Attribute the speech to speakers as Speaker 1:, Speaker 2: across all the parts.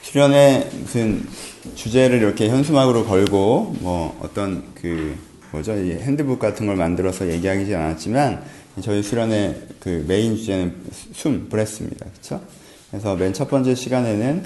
Speaker 1: 수련회 무슨 주제를 이렇게 현수막으로 걸고 뭐 어떤 이 핸드북 같은 걸 만들어서 얘기하지 않았지만 저희 수련회 메인 주제는 브레스입니다. 그렇죠? 그래서 맨 첫 번째 시간에는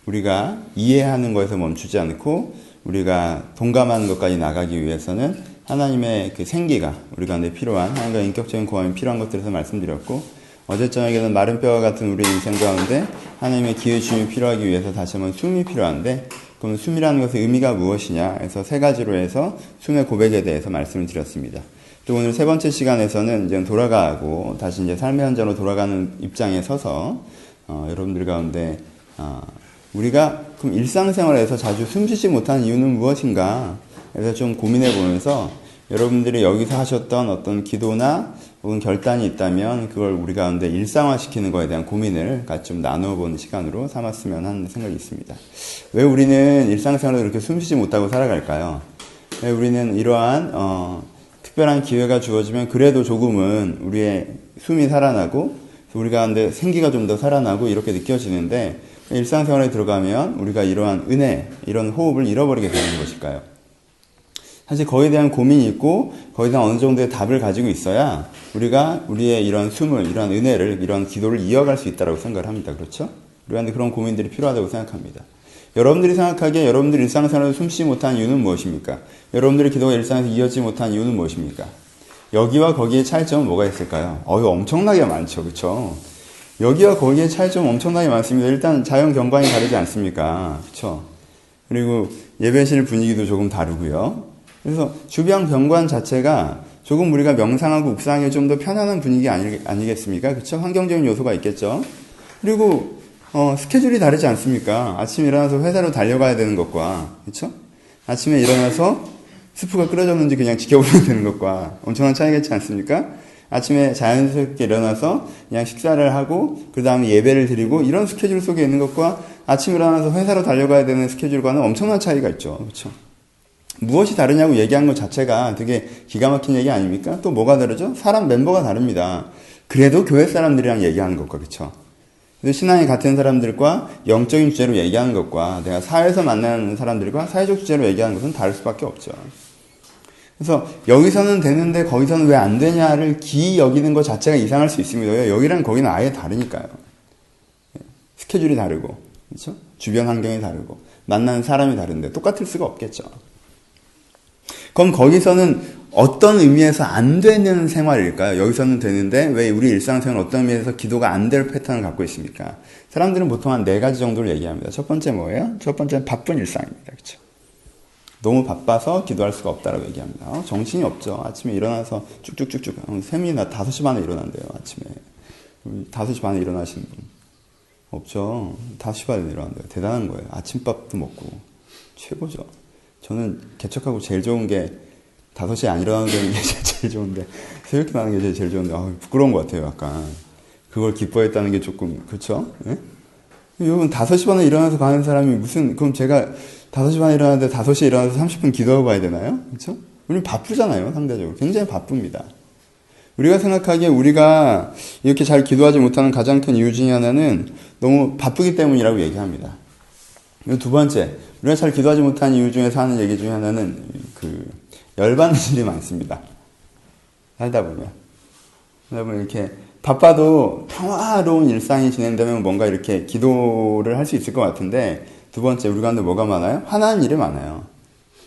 Speaker 1: 우리가 이해하는 거에서 멈추지 않고 우리가 동감하는 것까지 나가기 위해서는 하나님의 생기가 우리 가운데 필요한, 하나님과 인격적인 공감이 필요한 것들에서 말씀드렸고, 어제 저녁에는 마른 뼈와 같은 우리 인생 가운데 하나님의 기회 주심이 필요하기 위해서 다시 한번 숨이 필요한데, 그럼 숨이라는 것의 의미가 무엇이냐 해서 세 가지로 해서 숨의 고백에 대해서 말씀을 드렸습니다. 또 오늘 세 번째 시간에서는 이제 돌아가고 다시 이제 삶의 현장으로 돌아가는 입장에 서서 여러분들 가운데 우리가 그럼 일상생활에서 자주 숨쉬지 못하는 이유는 무엇인가? 그래서 좀 고민해 보면서 여러분들이 여기서 하셨던 어떤 기도나 혹은 결단이 있다면 그걸 우리 가운데 일상화시키는 것에 대한 고민을 같이 좀 나눠보는 시간으로 삼았으면 하는 생각이 있습니다. 왜 우리는 일상생활을 그렇게 숨쉬지 못하고 살아갈까요? 왜 우리는 이러한 특별한 기회가 주어지면 그래도 조금은 우리의 숨이 살아나고 우리 가운데 생기가 좀 더 살아나고 이렇게 느껴지는데, 일상생활에 들어가면 우리가 이러한 은혜, 이런 호흡을 잃어버리게 되는 것일까요? 사실 거기에 대한 고민이 있고 거기에 대한 어느 정도의 답을 가지고 있어야 우리가 우리의 이런 숨을, 이런 은혜를, 이런 기도를 이어갈 수 있다고 생각을 합니다. 그렇죠? 우리한테 그런 고민들이 필요하다고 생각합니다. 여러분들이 생각하기에 여러분들이 일상생활에서 숨쉬지 못한 이유는 무엇입니까? 여러분들의 기도가 일상에서 이어지지 못한 이유는 무엇입니까? 여기와 거기의 차이점은 뭐가 있을까요? 엄청나게 많죠. 그렇죠? 여기와 거기의 차이점은 엄청나게 많습니다. 일단 자연 경관이 다르지 않습니까? 그렇죠? 그리고 예배실 분위기도 조금 다르고요. 그래서 주변 경관 자체가 조금 우리가 명상하고 묵상에 좀 더 편안한 분위기 아니겠습니까? 그렇죠? 환경적인 요소가 있겠죠. 그리고 스케줄이 다르지 않습니까? 아침에 일어나서 회사로 달려가야 되는 것과, 그렇죠? 아침에 일어나서 스프가 끓여졌는지 그냥 지켜보면 되는 것과 엄청난 차이가 있지 않습니까? 아침에 자연스럽게 일어나서 그냥 식사를 하고 그 다음에 예배를 드리고 이런 스케줄 속에 있는 것과 아침에 일어나서 회사로 달려가야 되는 스케줄과는 엄청난 차이가 있죠. 그렇죠? 무엇이 다르냐고 얘기한 것 자체가 되게 기가 막힌 얘기 아닙니까? 또 뭐가 다르죠? 사람 멤버가 다릅니다. 그래도 교회 사람들이랑 얘기하는 것과, 그렇죠? 신앙이 같은 사람들과 영적인 주제로 얘기하는 것과 내가 사회에서 만나는 사람들과 사회적 주제로 얘기하는 것은 다를 수밖에 없죠. 그래서 여기서는 되는데 거기서는 왜 안 되냐를 기이 여기는 것 자체가 이상할 수 있습니다. 여기랑 거기는 아예 다르니까요. 스케줄이 다르고, 그렇죠? 주변 환경이 다르고, 만나는 사람이 다른데 똑같을 수가 없겠죠. 그럼 거기서는 어떤 의미에서 안 되는 생활일까요? 여기서는 되는데 왜 우리 일상생활은 어떤 의미에서 기도가 안 될 패턴을 갖고 있습니까? 사람들은 보통 한 4가지 정도를 얘기합니다. 첫 번째 뭐예요? 첫 번째는 바쁜 일상입니다. 그렇죠? 너무 바빠서 기도할 수가 없다라고 얘기합니다. 정신이 없죠. 아침에 일어나서 쭉쭉쭉쭉. 샘이 나 5시 반에 일어난대요. 아침에. 5시 반에 일어나시는 분. 없죠. 5시 반에 일어난대요. 대단한 거예요. 아침밥도 먹고. 최고죠. 저는 개척하고 제일 좋은 게 5시에 안 일어나는 게 제일 좋은데, 새벽에 나는 게 제일 좋은데, 부끄러운 것 같아요. 약간. 그걸 기뻐했다는 게 조금, 그렇죠? 예? 여러분 5시 반에 일어나서 가는 사람이 그럼 제가 5시 반에 일어나는데 5시에 일어나서 30분 기도하고 가야 되나요? 그렇죠? 우리는 바쁘잖아요, 상대적으로. 굉장히 바쁩니다. 우리가 생각하기에 우리가 이렇게 잘 기도하지 못하는 가장 큰 이유 중에 하나는 너무 바쁘기 때문이라고 얘기합니다. 그리고 두 번째, 우리가 잘 기도하지 못한 이유 중에서 하는 얘기 중에 하나는 열받는 일이 많습니다. 살다 보면 이렇게 바빠도 평화로운 일상이 진행되면 뭔가 이렇게 기도를 할 수 있을 것 같은데, 두 번째, 우리 가운데 뭐가 많아요? 화나는 일이 많아요.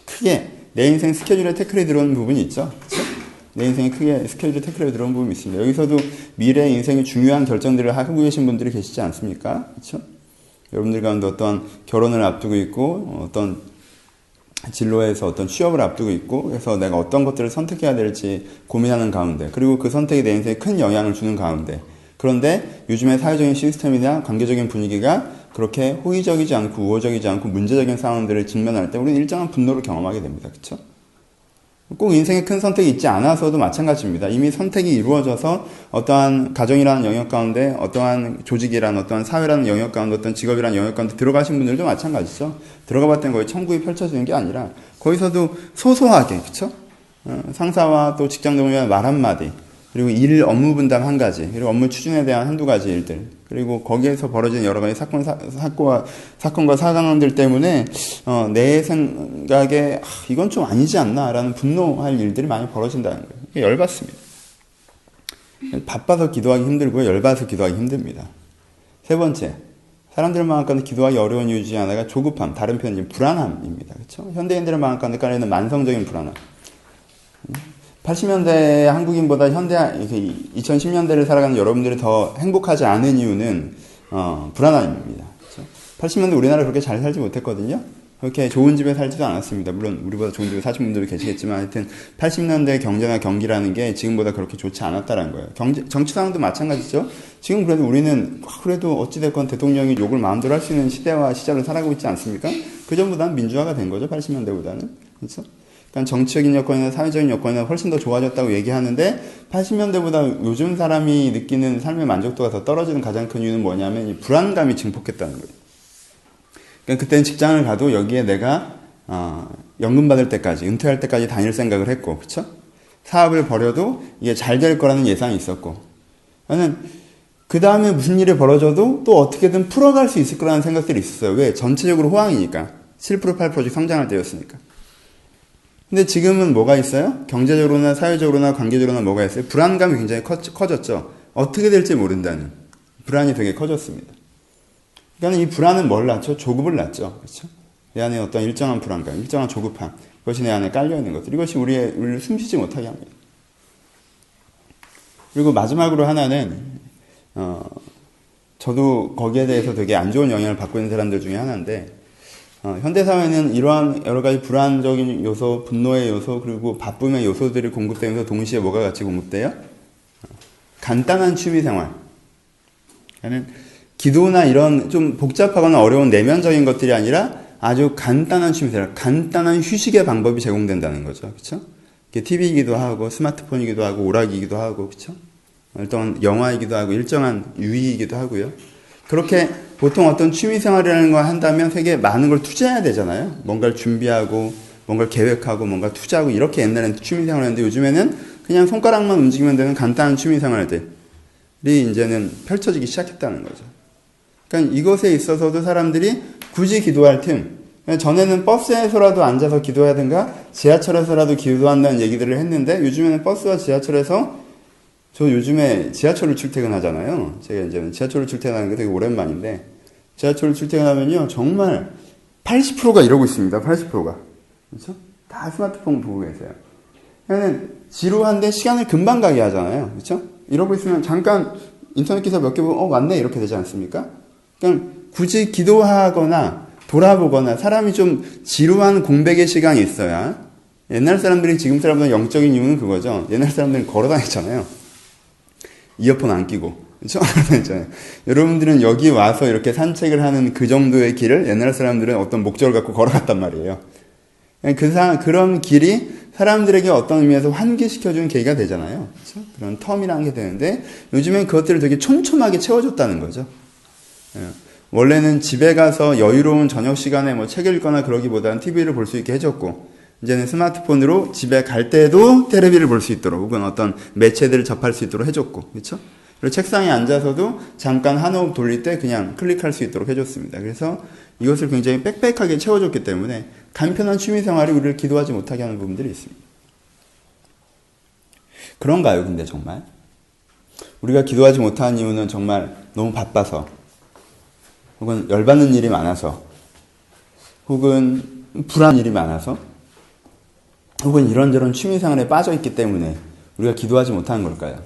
Speaker 1: 크게 내 인생 스케줄에 태클이 들어오는 부분이 있죠. 그렇죠? 내 인생에 크게 스케줄에 태클이 들어오는 부분이 있습니다. 여기서도 미래 인생의 중요한 결정들을 하고 계신 분들이 계시지 않습니까? 그렇죠? 여러분들 가운데 어떤 결혼을 앞두고 있고, 어떤 진로에서 어떤 취업을 앞두고 있고, 그래서 내가 어떤 것들을 선택해야 될지 고민하는 가운데, 그리고 그 선택이 내 인생에 큰 영향을 주는 가운데, 그런데 요즘의 사회적인 시스템이나 관계적인 분위기가 그렇게 호의적이지 않고 우호적이지 않고 문제적인 상황들을 직면할 때 우리는 일정한 분노를 경험하게 됩니다. 그렇죠? 꼭 인생에 큰 선택이 있지 않아서도 마찬가지입니다. 이미 선택이 이루어져서 어떠한 가정이라는 영역 가운데, 어떠한 조직이라는, 어떠한 사회라는 영역 가운데, 어떤 직업이라는 영역 가운데 들어가신 분들도 마찬가지죠. 들어가 봤더니 거의 천국이 펼쳐지는 게 아니라 거기서도 소소하게, 그쵸? 상사와 또 직장 동료와 말 한마디, 그리고 일 업무 분담 한 가지, 그리고 업무 추진에 대한 한두 가지 일들, 그리고 거기에서 벌어진 여러 가지 사건과 사강들 때문에 내 생각에 이건 좀 아니지 않나라는 분노할 일들이 많이 벌어진다는 거예요. 이게 열받습니다. 바빠서 기도하기 힘들고요, 열받아서 기도하기 힘듭니다. 세 번째, 사람들 마음 가운데 기도하기 어려운 이유 중에 하나가 조급함, 다른 표현이 불안함입니다. 그렇죠? 현대인들의 마음 가운데 깔려있는 만성적인 불안함. 80년대 한국인보다 2010년대를 살아가는 여러분들이 더 행복하지 않은 이유는 불안함입니다. 그렇죠? 80년대 우리나라 그렇게 잘 살지 못했거든요. 그렇게 좋은 집에 살지도 않았습니다. 물론 우리보다 좋은 집에 사신 분들도 계시겠지만 하여튼 80년대 경제나 경기라는 게 지금보다 그렇게 좋지 않았다는 거예요. 정치 상황도 마찬가지죠. 지금 그래도 우리는 그래도 어찌됐건 대통령이 욕을 마음대로 할 수 있는 시대와 시절을 살아가고 있지 않습니까? 그전보다는 민주화가 된 거죠. 80년대보다는. 그렇죠? 그러니까 정치적인 여건이나 사회적인 여건이나 훨씬 더 좋아졌다고 얘기하는데 80년대보다 요즘 사람이 느끼는 삶의 만족도가 더 떨어지는 가장 큰 이유는 뭐냐면 이 불안감이 증폭했다는 거예요. 그러니까 그때는 직장을 가도 여기에 내가 연금 받을 때까지, 은퇴할 때까지 다닐 생각을 했고, 그렇죠? 사업을 벌여도 이게 잘 될 거라는 예상이 있었고, 나는 그 다음에 무슨 일이 벌어져도 또 어떻게든 풀어갈 수 있을 거라는 생각들이 있었어요. 왜? 전체적으로 호황이니까. 7% 8%씩 성장할 때였으니까. 근데 지금은 뭐가 있어요? 경제적으로나 사회적으로나 관계적으로나 뭐가 있어요? 불안감이 굉장히 커졌죠. 어떻게 될지 모른다는 불안이 되게 커졌습니다. 그러니까 이 불안은 뭘 낳죠? 조급을 낳죠. 그렇죠? 내 안에 어떤 일정한 불안감, 일정한 조급함, 그것이 내 안에 깔려있는 것들, 이것이 우리를 숨쉬지 못하게 합니다. 그리고 마지막으로 하나는 저도 거기에 대해서 되게 안 좋은 영향을 받고 있는 사람들 중에 하나인데, 현대사회는 이러한 여러 가지 불안적인 요소, 분노의 요소, 그리고 바쁨의 요소들이 공급되면서 동시에 뭐가 같이 공급돼요? 간단한 취미생활. 그러니까 기도나 이런 좀 복잡하거나 어려운 내면적인 것들이 아니라 아주 간단한 취미생활, 간단한 휴식의 방법이 제공된다는 거죠. 그렇죠? TV이기도 하고 스마트폰이기도 하고 오락이기도 하고, 그렇죠? 일단 영화이기도 하고 일정한 유의이기도 하고요. 그렇게 보통 어떤 취미생활이라는 걸 한다면 되게 많은 걸 투자해야 되잖아요. 뭔가를 준비하고 뭔가를 계획하고 뭔가 투자하고, 이렇게 옛날에는 취미생활을 했는데 요즘에는 그냥 손가락만 움직이면 되는 간단한 취미생활들이 이제는 펼쳐지기 시작했다는 거죠. 그러니까 이것에 있어서도 사람들이 굳이 기도할 틈, 전에는 버스에서라도 앉아서 기도하든가 지하철에서라도 기도한다는 얘기들을 했는데, 요즘에는 버스와 지하철에서, 저 요즘에 지하철을 출퇴근하잖아요. 제가 이제는 지하철을 출퇴근하는 게 되게 오랜만인데, 지하철을 출퇴근하면요, 정말 80%가 이러고 있습니다. 80%가. 그렇죠? 다 스마트폰 보고 계세요. 그러니까 지루한데 시간을 금방 가게 하잖아요. 그렇죠? 이러고 있으면 잠깐 인터넷 기사 몇 개 보면 맞네 이렇게 되지 않습니까? 그러니까 굳이 기도하거나 돌아보거나 사람이 좀 지루한 공백의 시간이 있어야, 옛날 사람들이 지금 사람보다 영적인 이유는 그거죠. 옛날 사람들은 걸어 다녔잖아요. 이어폰 안 끼고. 그렇죠? 여러분들은 여기 와서 이렇게 산책을 하는 그 정도의 길을 옛날 사람들은 어떤 목적을 갖고 걸어갔단 말이에요. 그런 길이 사람들에게 어떤 의미에서 환기시켜주는 계기가 되잖아요. 그렇죠? 그런 텀이라는 게 되는데, 요즘엔 그것들을 되게 촘촘하게 채워줬다는 거죠. 원래는 집에 가서 여유로운 저녁 시간에 뭐 책을 읽거나 그러기보다는 TV를 볼 수 있게 해줬고, 이제는 스마트폰으로 집에 갈 때도 테레비를 볼 수 있도록, 혹은 어떤 매체들을 접할 수 있도록 해줬고, 그렇죠? 그리고 책상에 앉아서도 잠깐 한 호흡 돌릴 때 그냥 클릭할 수 있도록 해줬습니다. 그래서 이것을 굉장히 빽빽하게 채워줬기 때문에 간편한 취미생활이 우리를 기도하지 못하게 하는 부분들이 있습니다. 그런가요, 근데 정말? 우리가 기도하지 못하는 이유는 정말 너무 바빠서, 혹은 열받는 일이 많아서, 혹은 불안한 일이 많아서, 혹은 이런저런 취미생활에 빠져있기 때문에 우리가 기도하지 못하는 걸까요?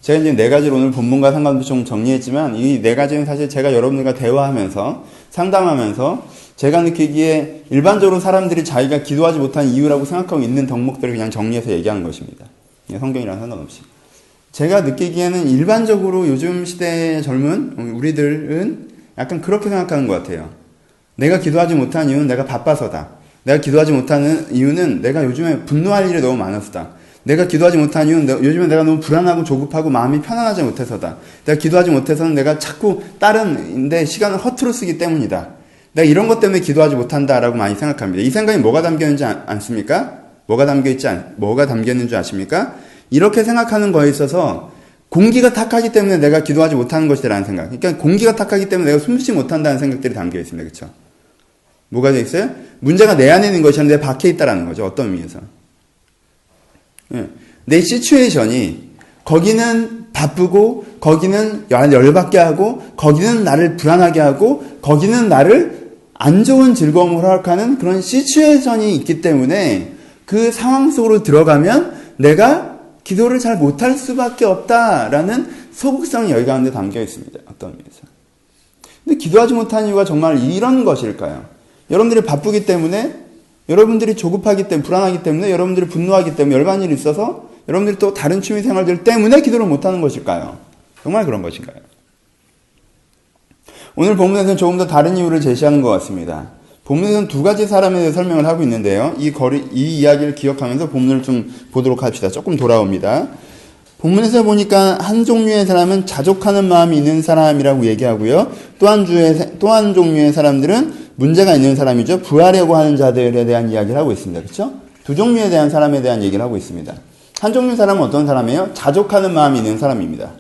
Speaker 1: 제가 이제 네 가지를 오늘 본문과 상관없이 좀 정리했지만, 이 네 가지는 사실 제가 여러분들과 대화하면서, 상담하면서 제가 느끼기에 일반적으로 사람들이 자기가 기도하지 못한 이유라고 생각하고 있는 덕목들을 그냥 정리해서 얘기하는 것입니다. 성경이랑 상관없이. 제가 느끼기에는 일반적으로 요즘 시대의 젊은 우리들은 약간 그렇게 생각하는 것 같아요. 내가 기도하지 못한 이유는 내가 바빠서다. 내가 기도하지 못하는 이유는 내가 요즘에 분노할 일이 너무 많아서다. 내가 기도하지 못한 이유는 요즘에 내가 너무 불안하고 조급하고 마음이 편안하지 못해서다. 내가 기도하지 못해서는 내가 자꾸 다른 데 시간을 허투루 쓰기 때문이다. 내가 이런 것 때문에 기도하지 못한다라고 많이 생각합니다. 이 생각이 뭐가 담겨 있는지 않습니까? 뭐가 담겨 있는 줄 아십니까? 이렇게 생각하는 거에 있어서 공기가 탁하기 때문에 내가 기도하지 못하는 것이라는 생각. 그러니까 공기가 탁하기 때문에 내가 숨쉬지 못한다는 생각들이 담겨 있습니다. 그렇죠? 뭐가 되어 있어요? 문제가 내 안에 있는 것이 아니라 내 밖에 있다라는 거죠. 어떤 의미에서. 예. 내 시츄에이션이 거기는 바쁘고 거기는 열받게 하고 거기는 나를 불안하게 하고 거기는 나를 안 좋은 즐거움을 허락하는 그런 시츄에이션이 있기 때문에 그 상황 속으로 들어가면 내가 기도를 잘 못할 수밖에 없다라는 소극성이 여기 가운데 담겨 있습니다. 어떤 의미에서. 근데 기도하지 못하는 이유가 정말 이런 것일까요? 여러분들이 바쁘기 때문에, 여러분들이 조급하기 때문에, 불안하기 때문에, 여러분들이 분노하기 때문에, 열받는 일이 있어서 여러분들이 또 다른 취미 생활들 때문에 기도를 못하는 것일까요? 정말 그런 것인가요? 오늘 본문에서는 조금 더 다른 이유를 제시하는 것 같습니다. 본문에서는 두 가지 사람에 대해 설명을 하고 있는데요. 이 이야기를 기억하면서 본문을 좀 보도록 합시다. 조금 돌아옵니다. 본문에서 보니까 한 종류의 사람은 자족하는 마음이 있는 사람이라고 얘기하고요. 또 한 종류의 사람들은 문제가 있는 사람이죠. 부하려고 하는 자들에 대한 이야기를 하고 있습니다. 그렇죠? 두 종류에 대한 사람에 대한 얘기를 하고 있습니다. 한 종류의 사람은 어떤 사람이에요? 자족하는 마음이 있는 사람입니다.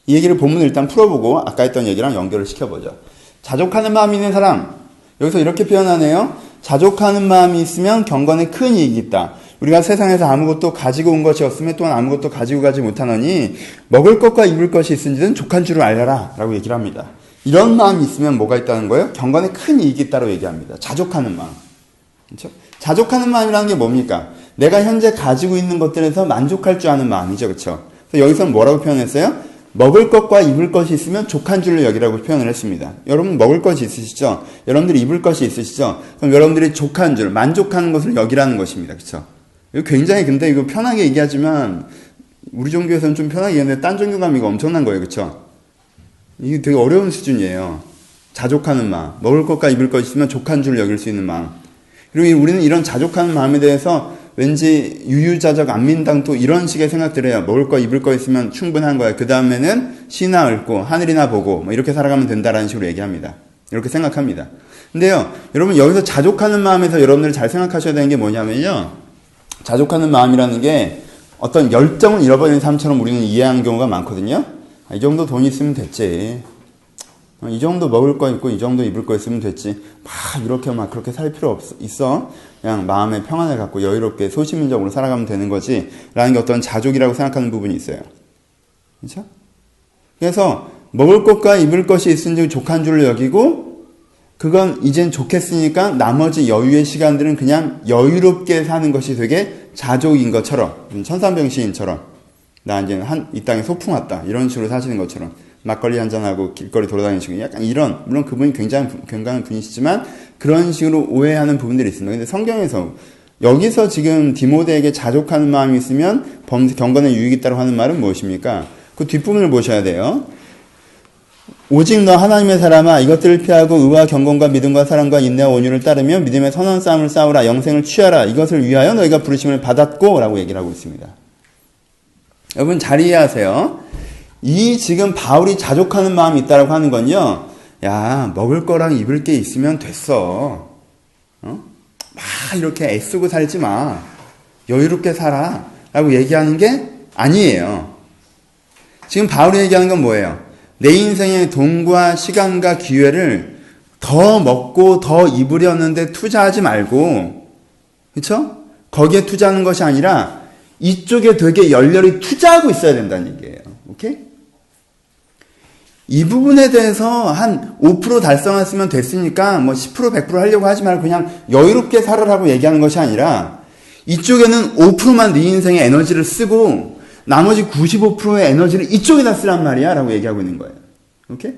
Speaker 1: 이 얘기를 본문을 일단 풀어보고 아까 했던 얘기랑 연결을 시켜보죠. 자족하는 마음이 있는 사람. 여기서 이렇게 표현하네요. 자족하는 마음이 있으면 경건에 큰 이익이 있다. 우리가 세상에서 아무것도 가지고 온 것이 없으면 또한 아무것도 가지고 가지 못하노니 먹을 것과 입을 것이 있은지는 족한 줄을 알려라 라고 얘기를 합니다. 이런 마음이 있으면 뭐가 있다는 거예요? 경건에 큰 이익이 있다고 얘기합니다. 자족하는 마음. 그렇죠? 자족하는 마음이라는 게 뭡니까? 내가 현재 가지고 있는 것들에서 만족할 줄 아는 마음이죠. 그렇죠? 그래서 여기서는 뭐라고 표현했어요? 먹을 것과 입을 것이 있으면 족한 줄을 여기라고 표현을 했습니다. 여러분 먹을 것이 있으시죠? 여러분들이 입을 것이 있으시죠? 그럼 여러분들이 족한 줄, 만족하는 것을 여기라는 것입니다. 그렇죠? 이거 굉장히 근데 이거 편하게 얘기하지만 우리 종교에서는 좀 편하게 얘기하는데 딴 종교 가면 이거 엄청난 거예요. 그렇죠? 이게 되게 어려운 수준이에요. 자족하는 마음, 먹을 것과 입을 것이 있으면 족한 줄을 여길 수 있는 마음. 그리고 우리는 이런 자족하는 마음에 대해서 왠지 유유자적 안민당도 이런 식의 생각들을 해요. 먹을 거 입을 거 있으면 충분한 거야. 그 다음에는 시나 읊고 하늘이나 보고 뭐 이렇게 살아가면 된다라는 식으로 얘기합니다. 이렇게 생각합니다. 근데요, 여러분 여기서 자족하는 마음에서 여러분들 잘 생각하셔야 되는 게 뭐냐면요. 자족하는 마음이라는 게 어떤 열정을 잃어버리는 삶처럼 우리는 이해하는 경우가 많거든요. 이 정도 돈 있으면 됐지. 이 정도 먹을 거 있고 이 정도 입을 거 있으면 됐지. 막 그렇게 살 필요 있어. 그냥 마음의 평안을 갖고 여유롭게 소시민적으로 살아가면 되는 거지. 라는 게 어떤 자족이라고 생각하는 부분이 있어요. 그렇죠? 그래서 먹을 것과 입을 것이 있은지 족한 줄을 여기고 그건 이젠 좋겠으니까 나머지 여유의 시간들은 그냥 여유롭게 사는 것이 되게 자족인 것처럼, 천산병시인처럼 나 이제 이 땅에 소풍 왔다 이런 식으로 사시는 것처럼 막걸리 한잔하고 길거리 돌아다니시고 약간 이런, 물론 그분이 굉장히 건강한 분이시지만 그런 식으로 오해하는 부분들이 있습니다. 근데 성경에서 여기서 지금 디모데에게 자족하는 마음이 있으면 경건에 유익이 있다고 하는 말은 무엇입니까? 그 뒷부분을 보셔야 돼요. 오직 너 하나님의 사람아 이것들을 피하고 의와 경건과 믿음과 사랑과 인내와 온유를 따르며 믿음의 선한 싸움을 싸우라 영생을 취하라 이것을 위하여 너희가 부르심을 받았고 라고 얘기를 하고 있습니다. 여러분 잘 이해하세요. 이 지금 바울이 자족하는 마음이 있다라고 하는 건요. 야 먹을 거랑 입을 게 있으면 됐어. 막 이렇게 애쓰고 살지 마. 여유롭게 살아 라고 얘기하는 게 아니에요. 지금 바울이 얘기하는 건 뭐예요? 내 인생의 돈과 시간과 기회를 더 먹고 더 입으려는데 투자하지 말고, 그쵸? 거기에 투자하는 것이 아니라 이쪽에 되게 열렬히 투자하고 있어야 된다는 얘기예요. 오케이? 이 부분에 대해서 한 5% 달성했으면 됐으니까 뭐 10% 100% 하려고 하지 말고 그냥 여유롭게 살아라고 얘기하는 것이 아니라 이쪽에는 5%만 네 인생의 에너지를 쓰고 나머지 95%의 에너지를 이쪽에다 쓰란 말이야 라고 얘기하고 있는 거예요. 오케이?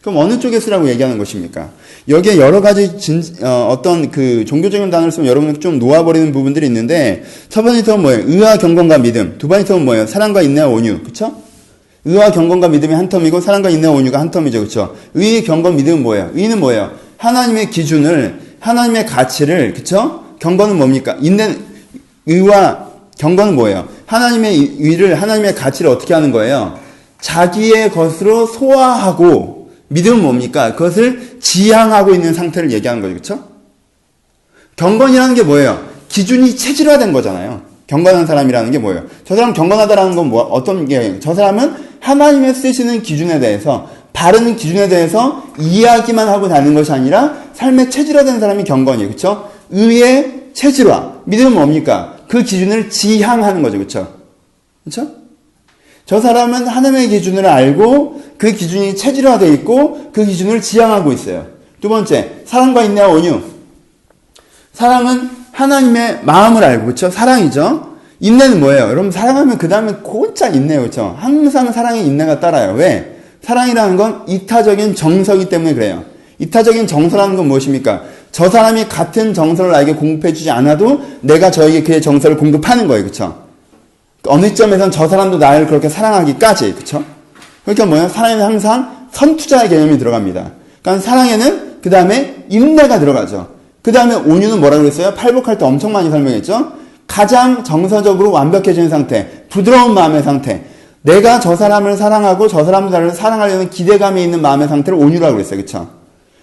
Speaker 1: 그럼 어느 쪽에 쓰라고 얘기하는 것입니까? 여기에 여러 가지 어떤 그 종교적인 단어를 쓰면 여러분은 좀 놓아버리는 부분들이 있는데 첫 번째 톱은 뭐예요? 의와 경건과 믿음. 두 번째 톱은 뭐예요? 사랑과 인내와 온유. 그쵸? 의와 경건과 믿음이 한 텀이고 사랑과 인내와 온유가 한 텀이죠. 그쵸? 의, 경건, 믿음은 뭐예요? 의는 뭐예요? 하나님의 기준을, 하나님의 가치를, 그쵸? 경건은 뭡니까? 의와 경건은 뭐예요? 하나님의 의를, 하나님의 가치를 어떻게 하는 거예요? 자기의 것으로 소화하고, 믿음은 뭡니까? 그것을 지향하고 있는 상태를 얘기하는 거죠. 그쵸? 경건이라는 게 뭐예요? 기준이 체질화된 거잖아요. 경건한 사람이라는 게 뭐예요? 저 사람 경건하다라는 건 뭐, 어떤 게, 저 사람은 하나님의 쓰시는 기준에 대해서, 바른 기준에 대해서 이야기만 하고 다니는 것이 아니라 삶의 체질화된 사람이 경건이에요. 그쵸? 의의 체질화. 믿음은 뭡니까? 그 기준을 지향하는 거죠. 그쵸? 그쵸? 저 사람은 하나님의 기준을 알고 그 기준이 체질화되어 있고 그 기준을 지향하고 있어요. 두 번째, 사랑과 인내와 온유. 사랑은 하나님의 마음을 알고, 그쵸? 사랑이죠? 인내는 뭐예요? 여러분, 사랑하면 그 다음에 곧잘 인내요. 그쵸? 항상 사랑에 인내가 따라요. 왜? 사랑이라는 건 이타적인 정서이기 때문에 그래요. 이타적인 정서라는 건 무엇입니까? 저 사람이 같은 정서를 나에게 공급해주지 않아도 내가 저에게 그의 정서를 공급하는 거예요. 그쵸? 어느 점에서는 저 사람도 나를 그렇게 사랑하기까지. 그쵸? 그러니까 뭐예요? 사랑에는 항상 선투자의 개념이 들어갑니다. 그러니까 사랑에는 그 다음에 인내가 들어가죠. 그 다음에 온유는 뭐라고 그랬어요? 팔복할 때 엄청 많이 설명했죠? 가장 정서적으로 완벽해진 상태, 부드러운 마음의 상태. 내가 저 사람을 사랑하고 저 사람도 나를 사랑하려는 기대감이 있는 마음의 상태를 온유라고 그랬어요. 그쵸?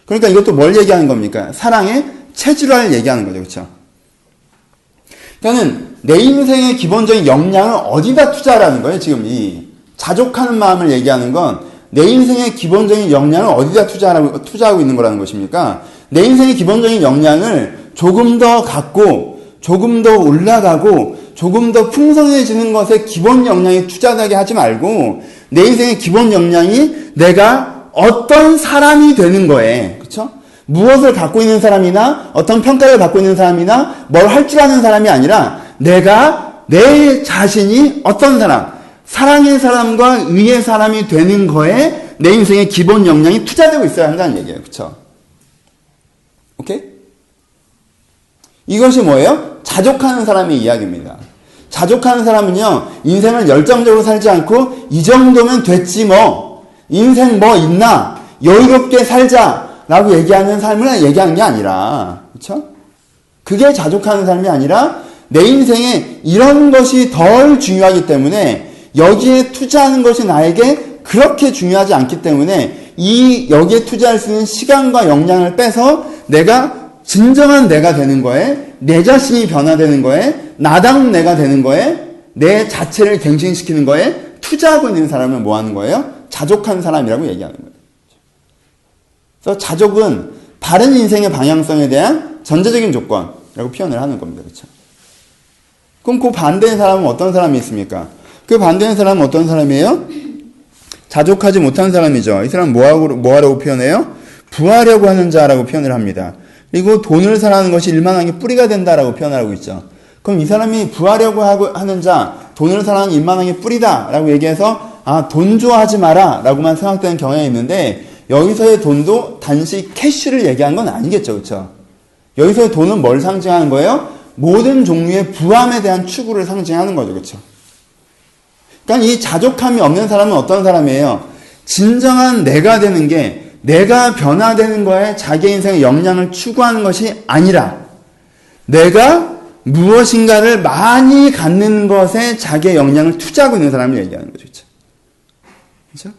Speaker 1: 그러니까 이것도 뭘 얘기하는 겁니까? 사랑의 체질화를 얘기하는 거죠. 그쵸? 그러니까는 내 인생의 기본적인 역량을 어디다 투자하라는 거예요? 지금 이 자족하는 마음을 얘기하는 건 내 인생의 기본적인 역량을 어디다 투자하고 있는 거라는 것입니까? 내 인생의 기본적인 역량을 조금 더 갖고, 조금 더 올라가고, 조금 더 풍성해지는 것에 기본 역량이 투자되게 하지 말고, 내 인생의 기본 역량이 내가 어떤 사람이 되는 거에, 그쵸? 무엇을 갖고 있는 사람이나, 어떤 평가를 받고 있는 사람이나, 뭘 할 줄 아는 사람이 아니라, 내가 내 자신이 어떤 사람, 사랑의 사람과 의의 사람이 되는 거에 내 인생의 기본 역량이 투자되고 있어야 한다는 얘기예요. 그쵸? 오케이? 이것이 뭐예요? 자족하는 사람의 이야기입니다. 자족하는 사람은요, 인생을 열정적으로 살지 않고, 이 정도면 됐지 뭐, 인생 뭐 있나, 여유롭게 살자, 라고 얘기하는 삶을 얘기하는 게 아니라, 그쵸? 그게 자족하는 삶이 아니라, 내 인생에 이런 것이 덜 중요하기 때문에, 여기에 투자하는 것이 나에게 그렇게 중요하지 않기 때문에, 여기에 투자할 수 있는 시간과 역량을 빼서, 내가 진정한 내가 되는 거에, 내 자신이 변화되는 거에, 나다운 내가 되는 거에, 내 자체를 갱신시키는 거에 투자하고 있는 사람은 뭐 하는 거예요? 자족한 사람이라고 얘기하는 거예요. 그래서 자족은 바른 인생의 방향성에 대한 전제적인 조건이라고 표현을 하는 겁니다. 그렇죠? 그럼 그 반대의 사람은 어떤 사람이 있습니까? 그 반대의 사람은 어떤 사람이에요? 자족하지 못한 사람이죠. 이 사람은 뭐하라고 표현해요? 부하려고 하는 자라고 표현을 합니다. 그리고 돈을 사랑하는 것이 일만하게 뿌리가 된다라고 표현하고 있죠. 그럼 이 사람이 부하려고 하는 자, 돈을 사랑하는 일만하게 뿌리다라고 얘기해서 돈 좋아하지 마라 라고만 생각되는 경향이 있는데, 여기서의 돈도 단지 캐시를 얘기한 건 아니겠죠. 그렇죠? 여기서의 돈은 뭘 상징하는 거예요? 모든 종류의 부함에 대한 추구를 상징하는 거죠. 그렇죠? 그러니까 이 자족함이 없는 사람은 어떤 사람이에요? 진정한 내가 되는 게, 내가 변화되는 거에 자기 인생의 역량을 추구하는 것이 아니라, 내가 무엇인가를 많이 갖는 것에 자기의 역량을 투자하고 있는 사람을 얘기하는 거죠. 그렇죠? 그렇죠?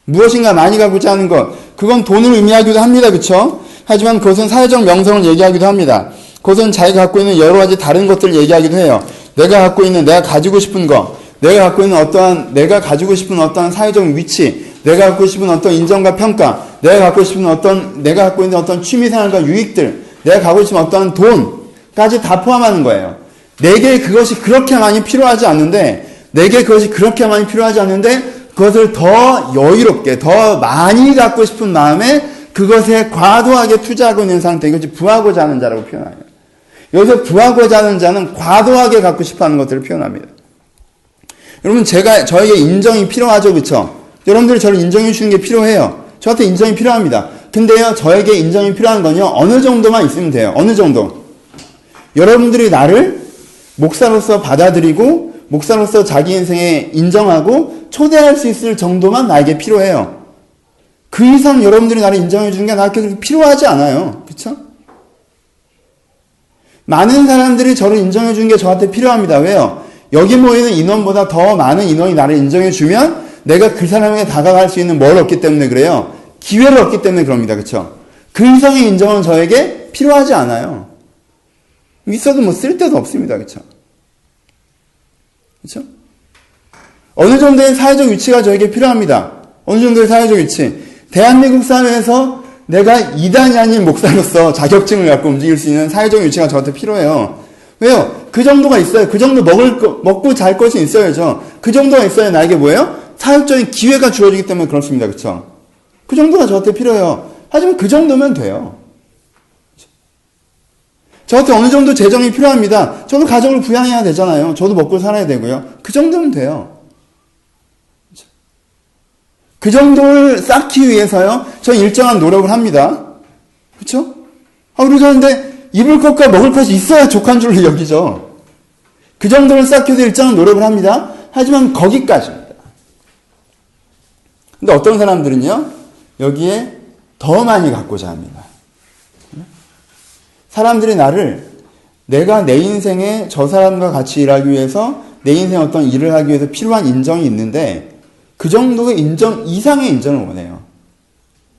Speaker 1: 무엇인가 많이 갖고자 하는 것, 그건 돈을 의미하기도 합니다. 그렇죠? 하지만 그것은 사회적 명성을 얘기하기도 합니다. 그것은 자기가 갖고 있는 여러 가지 다른 것들을 얘기하기도 해요. 내가 가지고 싶은 것, 내가 가지고 싶은 어떠한 사회적 위치, 내가 갖고 싶은 어떤 인정과 평가, 내가 갖고 있는 어떤 취미생활과 유익들, 내가 갖고 싶은 어떤 돈까지 다 포함하는 거예요. 내게 그것이 그렇게 많이 필요하지 않는데, 그것을 더 여유롭게, 더 많이 갖고 싶은 마음에 그것에 과도하게 투자하고 있는 상태, 이것이 부하고자 하는 자라고 표현해요. 여기서 부하고자 하는 자는 과도하게 갖고 싶어 하는 것들을 표현합니다. 여러분, 저에게 인정이 필요하죠, 그쵸? 여러분들이 저를 인정해 주는 게 필요해요. 저한테 인정이 필요합니다. 근데요, 저에게 인정이 필요한 건요, 어느 정도만 있으면 돼요. 어느 정도. 여러분들이 나를 목사로서 받아들이고, 목사로서 자기 인생에 인정하고, 초대할 수 있을 정도만 나에게 필요해요. 그 이상 여러분들이 나를 인정해 주는 게 나한테 그렇게 필요하지 않아요. 그쵸? 많은 사람들이 저를 인정해 주는 게 저한테 필요합니다. 왜요? 여기 모이는 인원보다 더 많은 인원이 나를 인정해 주면 내가 그 사람에게 다가갈 수 있는 뭘 얻기 때문에 그래요? 기회를 얻기 때문에 그럽니다. 그쵸? 그 이상의 인정은 저에게 필요하지 않아요. 있어도 뭐 쓸데도 없습니다. 그쵸? 그렇죠? 어느 정도의 사회적 위치가 저에게 필요합니다. 어느 정도의 사회적 위치. 대한민국 사회에서 내가 이단이 아닌 목사로서 자격증을 갖고 움직일 수 있는 사회적 위치가 저한테 필요해요. 왜요? 그 정도가 있어요. 그 정도 먹고 잘 것이 있어야죠. 그 정도가 있어야 나에게 뭐예요? 사회적인 기회가 주어지기 때문에 그렇습니다. 그렇죠? 그 정도가 저한테 필요해요. 하지만 그 정도면 돼요. 저한테 어느 정도 재정이 필요합니다. 저도 가정을 부양해야 되잖아요. 저도 먹고 살아야 되고요. 그 정도면 돼요. 그 정도를 쌓기 위해서요. 저는 일정한 노력을 합니다. 그렇죠? 우리가 근데 입을 것과 먹을 것이 있어야 족한 줄로 여기죠. 그 정도를 쌓기 위해서 일정한 노력을 합니다. 하지만 거기까지입니다. 근데 어떤 사람들은요. 여기에 더 많이 갖고자 합니다. 사람들이 나를 내가 내 인생에 저 사람과 같이 일하기 위해서 내 인생에 어떤 일을 하기 위해서 필요한 인정이 있는데 그 정도의 인정 이상의 인정을 원해요.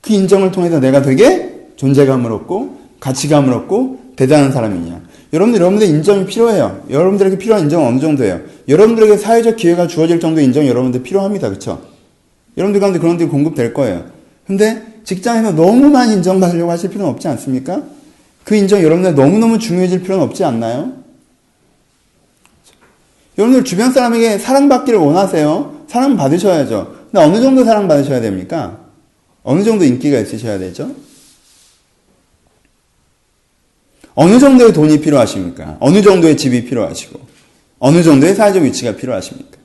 Speaker 1: 그 인정을 통해서 내가 되게 존재감을 얻고 가치감을 얻고 대단한 사람이냐. 여러분들 인정이 필요해요. 여러분들에게 필요한 인정은 어느 정도예요? 여러분들에게 사회적 기회가 주어질 정도의 인정이 여러분들 필요합니다. 그렇죠? 여러분들 가운데 그런 데 공급될 거예요. 근데 직장에서 너무 많이 인정받으려고 하실 필요는 없지 않습니까? 그 인정이 여러분들 너무너무 중요해질 필요는 없지 않나요? 여러분들 주변 사람에게 사랑받기를 원하세요. 사랑 받으셔야죠. 근데 어느 정도 사랑 받으셔야 됩니까? 어느 정도 인기가 있으셔야 되죠? 어느 정도의 돈이 필요하십니까? 어느 정도의 집이 필요하시고 어느 정도의 사회적 위치가 필요하십니까?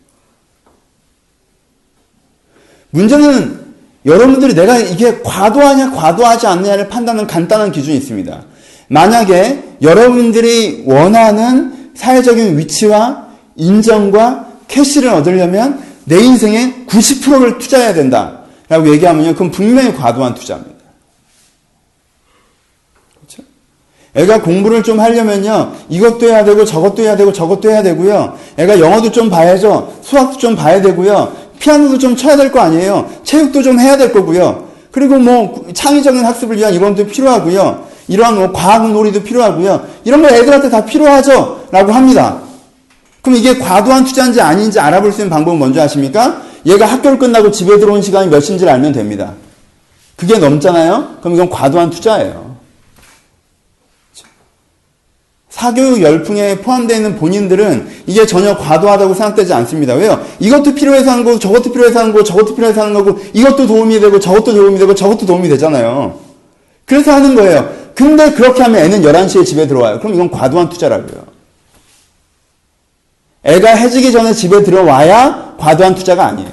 Speaker 1: 문제는 여러분들이 내가 이게 과도하냐 과도하지 않느냐를 판단하는 간단한 기준이 있습니다. 만약에 여러분들이 원하는 사회적인 위치와 인정과 캐시를 얻으려면 내 인생의 90%를 투자해야 된다라고 얘기하면요. 그건 분명히 과도한 투자입니다. 그렇죠? 애가 공부를 좀 하려면요. 이것도 해야 되고 저것도 해야 되고 저것도 해야 되고요. 애가 영어도 좀 봐야죠. 수학도 좀 봐야 되고요. 피아노도 좀 쳐야 될 거 아니에요. 체육도 좀 해야 될 거고요. 그리고 뭐 창의적인 학습을 위한 이론도 필요하고요. 이러한 뭐 과학 놀이도 필요하고요. 이런 거 애들한테 다 필요하죠. 라고 합니다. 그럼 이게 과도한 투자인지 아닌지 알아볼 수 있는 방법은 뭔지 아십니까? 얘가 학교를 끝나고 집에 들어온 시간이 몇인지를 알면 됩니다. 그게 넘잖아요? 그럼 이건 과도한 투자예요. 사교육 열풍에 포함되어 있는 본인들은 이게 전혀 과도하다고 생각되지 않습니다. 왜요? 이것도 필요해서 하는 거고 저것도 필요해서 하는 거고 저것도 필요해서 하는 거고 이것도 도움이 되고 저것도 도움이 되고 저것도 도움이 되잖아요. 그래서 하는 거예요. 근데 그렇게 하면 애는 11시에 집에 들어와요. 그럼 이건 과도한 투자라고요. 애가 해지기 전에 집에 들어와야 과도한 투자가 아니에요.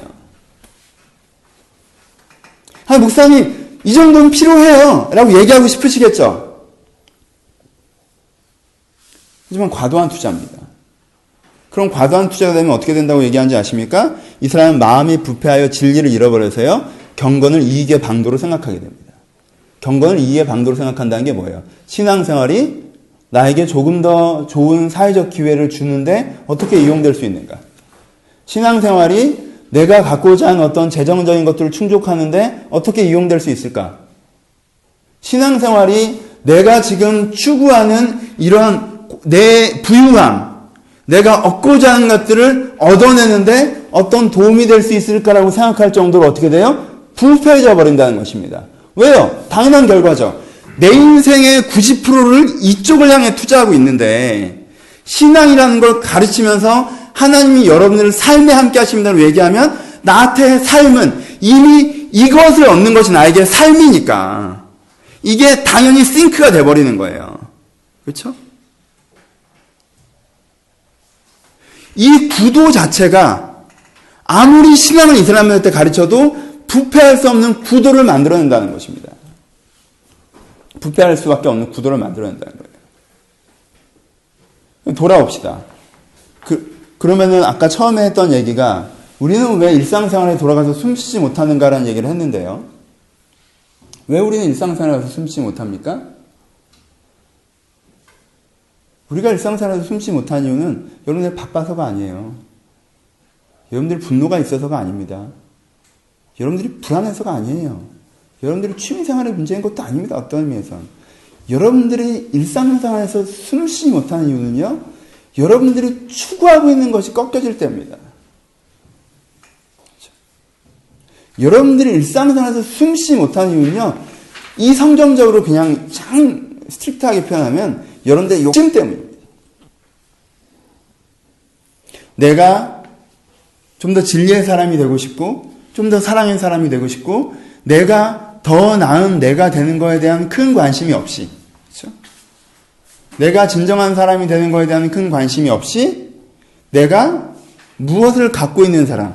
Speaker 1: 목사님 이 정도는 필요해요 라고 얘기하고 싶으시겠죠. 하지만 과도한 투자입니다. 그럼 과도한 투자가 되면 어떻게 된다고 얘기하는지 아십니까? 이 사람은 마음이 부패하여 진리를 잃어버려서요. 경건을 이익의 방도로 생각하게 됩니다. 경건을 이익의 방도로 생각한다는 게 뭐예요? 신앙생활이 나에게 조금 더 좋은 사회적 기회를 주는데 어떻게 이용될 수 있는가? 신앙생활이 내가 갖고자 하는 어떤 재정적인 것들을 충족하는데 어떻게 이용될 수 있을까? 신앙생활이 내가 지금 추구하는 이러한 내 부유함, 내가 얻고자 하는 것들을 얻어내는데 어떤 도움이 될 수 있을까라고 생각할 정도로 어떻게 돼요? 부패해져 버린다는 것입니다. 왜요? 당연한 결과죠. 내 인생의 90%를 이쪽을 향해 투자하고 있는데 신앙이라는 걸 가르치면서 하나님이 여러분들을 삶에 함께 하신다고 얘기하면 나한테의 삶은 이미 이것을 얻는 것이 나에게 삶이니까 이게 당연히 싱크가 돼버리는 거예요. 그렇죠? 이 구도 자체가 아무리 신앙을 이 사람한테 가르쳐도 부패할 수 없는 구도를 만들어낸다는 것입니다. 부패할 수밖에 없는 구도를 만들어낸다는 거예요. 돌아옵시다. 그러면은 아까 처음에 했던 얘기가 우리는 왜 일상생활에 돌아가서 숨쉬지 못하는가라는 얘기를 했는데요. 왜 우리는 일상생활에서 숨쉬지 못합니까? 우리가 일상생활에서 숨쉬지 못하는 이유는 여러분들 바빠서가 아니에요. 여러분들 분노가 있어서가 아닙니다. 여러분들이 불안해서가 아니에요. 여러분들이 취미생활의 문제인 것도 아닙니다. 어떤 의미에선. 여러분들이 일상생활에서 숨쉬지 못하는 이유는요. 여러분들이 추구하고 있는 것이 꺾여질 때입니다. 그렇죠? 여러분들이 일상생활에서 숨쉬지 못하는 이유는요, 이 성경적으로 그냥 참 스트릭트하게 표현하면 여러분들의 욕심 때문입니다. 내가 좀 더 진리의 사람이 되고 싶고, 좀 더 사랑의 사람이 되고 싶고, 내가 더 나은 내가 되는 거에 대한 큰 관심이 없이, 그렇죠? 내가 진정한 사람이 되는 거에 대한 큰 관심이 없이, 내가 무엇을 갖고 있는 사람,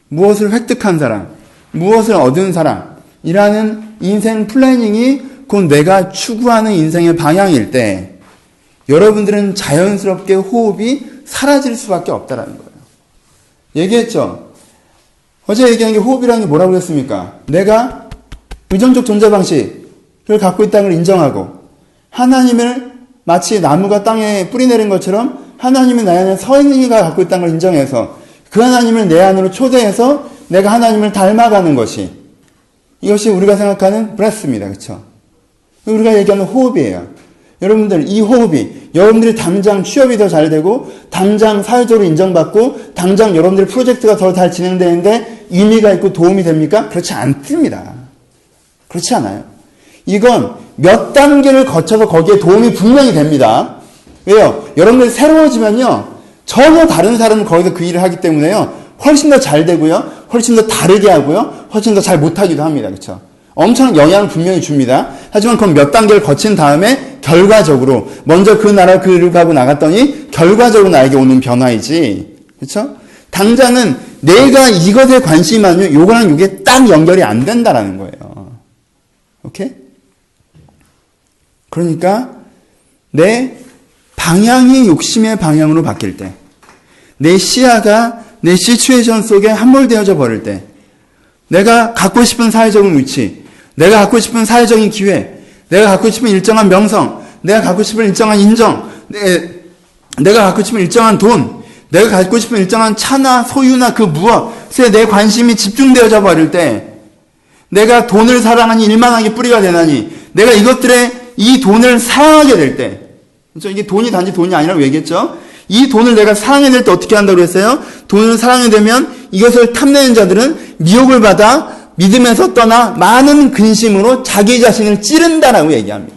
Speaker 1: 무엇을 획득한 사람, 무엇을 얻은 사람이라는 인생 플래닝이 곧 내가 추구하는 인생의 방향일 때, 여러분들은 자연스럽게 호흡이 사라질 수밖에 없다라는 거예요. 얘기했죠? 어제 얘기한 게 호흡이라는 게 뭐라고 그랬습니까? 내가 의존적 존재 방식을 갖고 있다는 걸 인정하고, 하나님을 마치 나무가 땅에 뿌리 내린 것처럼 하나님이 내 안에 서 있는 이가 갖고 있다는 걸 인정해서 그 하나님을 내 안으로 초대해서 내가 하나님을 닮아가는 것이, 이것이 우리가 생각하는 브레스입니다. 그렇죠? 우리가 얘기하는 호흡이에요. 여러분들, 이 호흡이 여러분들이 당장 취업이 더 잘 되고, 당장 사회적으로 인정받고, 당장 여러분들의 프로젝트가 더 잘 진행되는데 의미가 있고 도움이 됩니까? 그렇지 않습니다. 그렇지 않아요. 이건 몇 단계를 거쳐서 거기에 도움이 분명히 됩니다. 왜요? 여러분들이 새로워지면요, 전혀 다른 사람은 거기서 그 일을 하기 때문에요, 훨씬 더 잘 되고요, 훨씬 더 다르게 하고요, 훨씬 더 잘 못하기도 합니다. 그렇죠? 엄청난 영향을 분명히 줍니다. 하지만 그건 몇 단계를 거친 다음에 결과적으로, 먼저 그 나라 그 일을 가고 나갔더니 결과적으로 나에게 오는 변화이지. 그렇죠? 당장은 내가 이것에 관심이 많으면 요거랑 요게 딱 연결이 안 된다라는 거예요. 오케이? 그러니까 내 방향이 욕심의 방향으로 바뀔 때, 내 시야가 내 시츄에이션 속에 함몰되어져 버릴 때, 내가 갖고 싶은 사회적인 위치, 내가 갖고 싶은 사회적인 기회, 내가 갖고 싶은 일정한 명성, 내가 갖고 싶은 일정한 인정, 내가 갖고 싶은 일정한 돈, 내가 갖고 싶은 일정한 차나 소유나 그 무엇에 내 관심이 집중되어져 버릴 때, 내가 돈을 사랑하니 일만하게 뿌리가 되나니, 내가 이것들에 이 돈을 사랑하게 될 때, 그렇죠? 이게 돈이 단지 돈이 아니라고 얘기했죠? 이 돈을 내가 사랑해야 될 때 어떻게 한다고 그랬어요? 돈을 사랑하게 되면 이것을 탐내는 자들은 미혹을 받아 믿음에서 떠나 많은 근심으로 자기 자신을 찌른다라고 얘기합니다.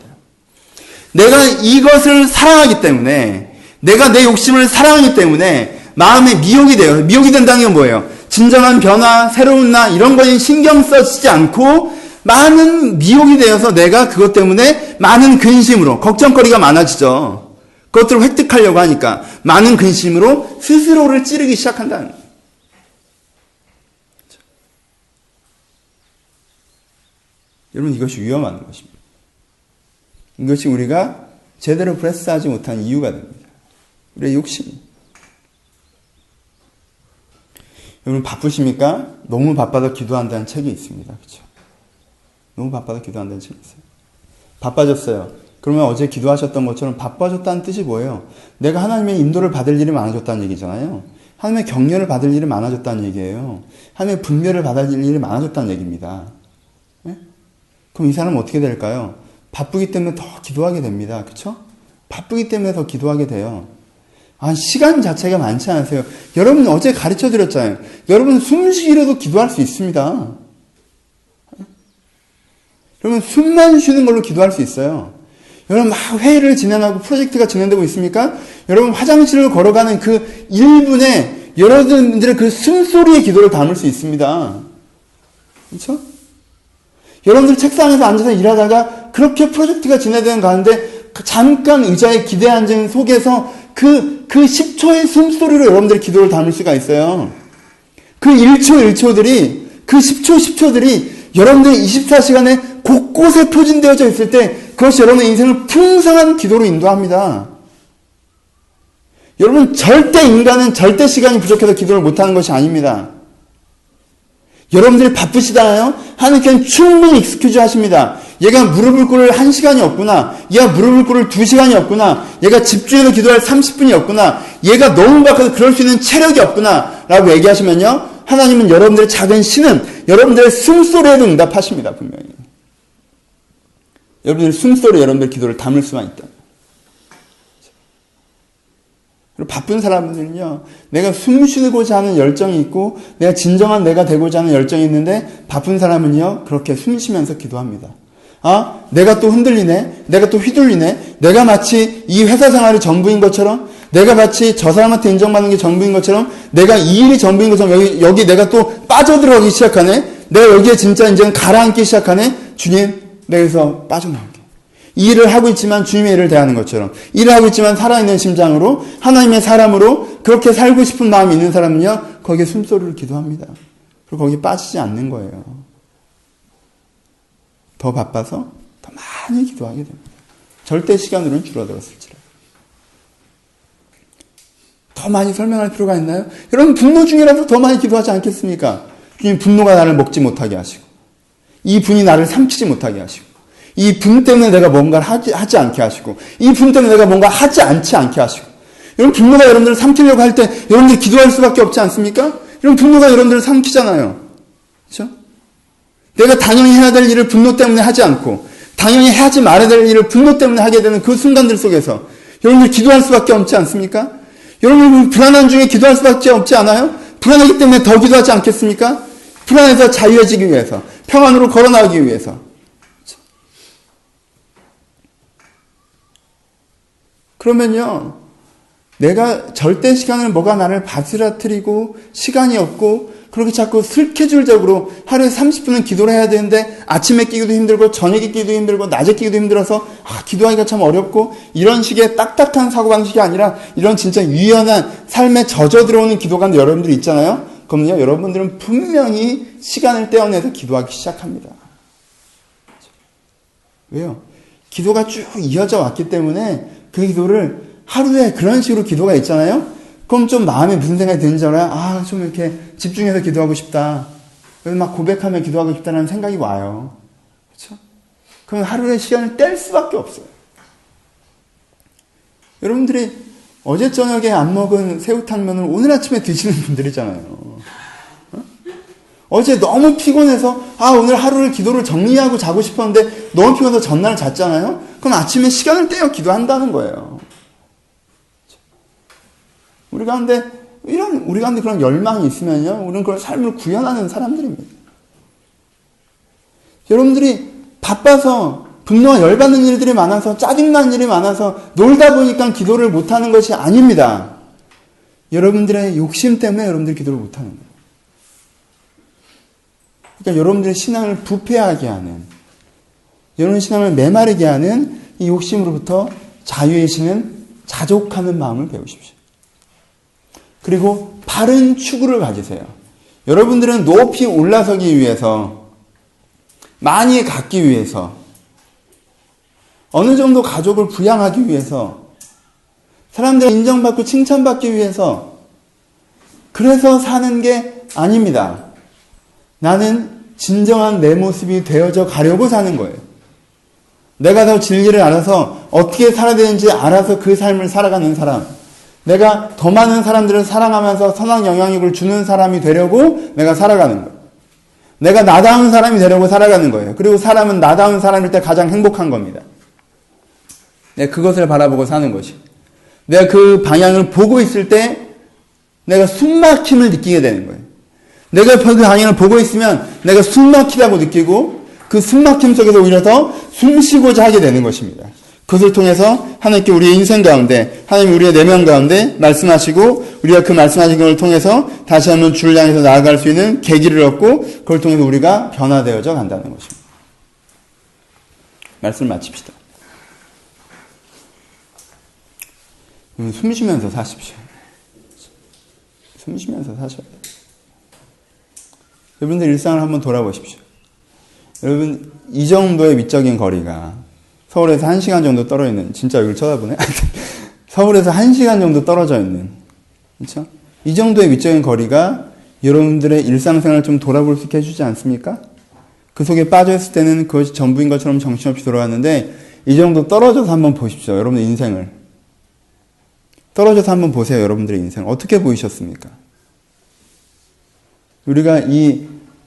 Speaker 1: 내가 이것을 사랑하기 때문에, 내가 내 욕심을 사랑하기 때문에 마음에 미혹이 돼요. 미혹이 된다는 게 뭐예요? 진정한 변화, 새로운 나 이런 거에 신경 쓰지 않고 많은 미혹이 되어서 내가 그것 때문에 많은 근심으로, 걱정거리가 많아지죠. 그것들을 획득하려고 하니까 많은 근심으로 스스로를 찌르기 시작한다는 거예요. 여러분, 이것이 위험한 것입니다. 이것이 우리가 제대로 브레스하지 못한 이유가 됩니다. 우리의 욕심. 여러분, 바쁘십니까? 너무 바빠서 기도한다는 책이 있습니다. 그렇죠? 너무 바빠서 기도한다는 책이 있어요. 바빠졌어요. 그러면 어제 기도하셨던 것처럼 바빠졌다는 뜻이 뭐예요? 내가 하나님의 인도를 받을 일이 많아졌다는 얘기잖아요. 하나님의 격려를 받을 일이 많아졌다는 얘기예요. 하나님의 분별을 받을 일이 많아졌다는 얘기입니다. 네? 그럼 이 사람은 어떻게 될까요? 바쁘기 때문에 더 기도하게 됩니다. 그렇죠? 바쁘기 때문에 더 기도하게 돼요. 시간 자체가 많지 않으세요? 여러분 어제 가르쳐 드렸잖아요. 여러분 숨쉬기로도 기도할 수 있습니다. 여러분 숨만 쉬는 걸로 기도할 수 있어요. 여러분 막 회의를 진행하고 프로젝트가 진행되고 있습니까? 여러분 화장실을 걸어가는 그 1분에 여러분들의 그 숨소리의 기도를 담을 수 있습니다. 그렇죠? 여러분들 책상에서 앉아서 일하다가 그렇게 프로젝트가 진행되는 가운데 잠깐 의자에 기대 앉은 속에서 그 10초의 숨소리로 여러분들의 기도를 담을 수가 있어요. 그 1초 1초들이, 그 10초 10초들이 여러분들의 24시간에 곳곳에 표진되어져 있을 때 그것이 여러분의 인생을 풍성한 기도로 인도합니다. 여러분 절대 인간은 절대 시간이 부족해서 기도를 못하는 것이 아닙니다. 여러분들이 바쁘시잖아요? 하나님께는 충분히 익스큐즈 하십니다. 얘가 무릎을 꿇을 1시간이 없구나. 얘가 무릎을 꿇을 2시간이 없구나. 얘가 집중해서 기도할 30분이 없구나. 얘가 너무 바빠서 그럴 수 있는 체력이 없구나. 라고 얘기하시면요. 하나님은 여러분들의 작은 신은 여러분들의 숨소리에도 응답하십니다. 분명히. 여러분들의 숨소리에 여러분들의 기도를 담을 수만 있다. 그리고 바쁜 사람들은요, 내가 숨 쉬고자 하는 열정이 있고, 내가 진정한 내가 되고자 하는 열정이 있는데, 바쁜 사람은요, 그렇게 숨 쉬면서 기도합니다. 아, 내가 또 흔들리네? 내가 또 휘둘리네? 내가 마치 이 회사 생활이 전부인 것처럼, 내가 마치 저 사람한테 인정받는 게 전부인 것처럼, 내가 이 일이 전부인 것처럼, 여기 내가 또 빠져들어가기 시작하네? 내가 여기에 진짜 이제 가라앉기 시작하네? 주님, 내가 여기서 빠져나올게. 이 일을 하고 있지만 주님의 일을 대하는 것처럼, 일을 하고 있지만 살아있는 심장으로, 하나님의 사람으로 그렇게 살고 싶은 마음이 있는 사람은요, 거기에 숨소리를 기도합니다. 그리고 거기에 빠지지 않는 거예요. 더 바빠서 더 많이 기도하게 됩니다. 절대 시간으로는 줄어들었을지라도. 더 많이 설명할 필요가 있나요? 여러분, 분노 중이라도 더 많이 기도하지 않겠습니까? 주님, 분노가 나를 먹지 못하게 하시고, 이 분이 나를 삼키지 못하게 하시고, 이 분 때문에 내가 뭔가를 하지 않게 하시고, 이 분 때문에 내가 뭔가 하지 않게 하시고. 여러분, 분노가 여러분들을 삼키려고 할 때 여러분들이 기도할 수밖에 없지 않습니까? 이런 분노가 여러분들을 삼키잖아요. 그렇죠? 내가 당연히 해야 될 일을 분노 때문에 하지 않고, 당연히 하지 말아야 될 일을 분노 때문에 하게 되는 그 순간들 속에서 여러분들 기도할 수밖에 없지 않습니까? 여러분들 불안한 중에 기도할 수밖에 없지 않아요? 불안하기 때문에 더 기도하지 않겠습니까? 불안해서 자유해지기 위해서, 평안으로 걸어나가기 위해서. 그러면요, 내가 절대 시간을 뭐가 나를 바스라뜨리고 시간이 없고 그렇게 자꾸 스케줄적으로 하루에 30분은 기도를 해야 되는데 아침에 끼기도 힘들고 저녁에 끼기도 힘들고 낮에 끼기도 힘들어서 기도하기가 참 어렵고, 이런 식의 딱딱한 사고방식이 아니라 이런 진짜 유연한 삶에 젖어 들어오는 기도가 여러분들이 있잖아요. 그럼요, 여러분들은 분명히 시간을 떼어내서 기도하기 시작합니다. 왜요? 기도가 쭉 이어져 왔기 때문에 그 기도를 하루에 그런 식으로 기도가 있잖아요? 그럼 좀 마음에 무슨 생각이 드는지 알아요? 좀 이렇게 집중해서 기도하고 싶다. 막 고백하며 기도하고 싶다는 생각이 와요. 그렇죠? 그럼 하루에 시간을 뗄 수밖에 없어요. 여러분들이 어제 저녁에 안 먹은 새우탕면을 오늘 아침에 드시는 분들이잖아요. 어제 너무 피곤해서 오늘 하루를 기도를 정리하고 자고 싶었는데 너무 피곤해서 전날 잤잖아요. 그럼 아침에 시간을 떼어 기도한다는 거예요. 우리 가운데 그런 열망이 있으면요, 우리는 그런 삶을 구현하는 사람들입니다. 여러분들이 바빠서 분노와 열받는 일들이 많아서 짜증나는 일이 많아서 놀다 보니까 기도를 못하는 것이 아닙니다. 여러분들의 욕심 때문에 여러분들이 기도를 못하는 거예요. 그러니까 여러분들의 신앙을 부패하게 하는, 여러분의 신앙을 메마르게 하는 이 욕심으로부터 자유해지는 자족하는 마음을 배우십시오. 그리고 바른 추구를 가지세요. 여러분들은 높이 올라서기 위해서, 많이 갖기 위해서, 어느 정도 가족을 부양하기 위해서, 사람들 인정받고 칭찬받기 위해서, 그래서 사는 게 아닙니다. 나는 진정한 내 모습이 되어져 가려고 사는 거예요. 내가 더 진리를 알아서 어떻게 살아야 되는지 알아서 그 삶을 살아가는 사람, 내가 더 많은 사람들을 사랑하면서 선한 영향력을 주는 사람이 되려고 내가 살아가는 거예요. 내가 나다운 사람이 되려고 살아가는 거예요. 그리고 사람은 나다운 사람일 때 가장 행복한 겁니다. 내가 그것을 바라보고 사는 것이, 내가 그 방향을 보고 있을 때 내가 숨막힘을 느끼게 되는 거예요. 내가 그 방향을 보고 있으면 내가 숨막히다고 느끼고, 그 숨막힘 속에서 오히려 더 숨쉬고자 하게 되는 것입니다. 그것을 통해서 하나님께 우리의 인생 가운데, 하나님 우리의 내면 가운데 말씀하시고, 우리가 그 말씀하신 것을 통해서 다시 한번 주를 향해서 나아갈 수 있는 계기를 얻고, 그걸 통해서 우리가 변화되어져 간다는 것입니다. 말씀을 마칩시다. 숨 쉬면서 사십시오. 숨 쉬면서 사셔야 돼요. 여러분들 일상을 한번 돌아보십시오. 여러분, 이 정도의 위적인 거리가 서울에서 1시간 정도 떨어져 있는, 진짜 여기를 쳐다보네? 서울에서 1시간 정도 떨어져 있는, 그렇죠? 이 정도의 위적인 거리가 여러분들의 일상생활을 좀 돌아볼 수 있게 해주지 않습니까? 그 속에 빠져있을 때는 그것이 전부인 것처럼 정신없이 돌아갔는데, 이 정도 떨어져서 한번 보십시오. 여러분의 인생을. 떨어져서 한번 보세요. 여러분들의 인생을. 어떻게 보이셨습니까? 우리가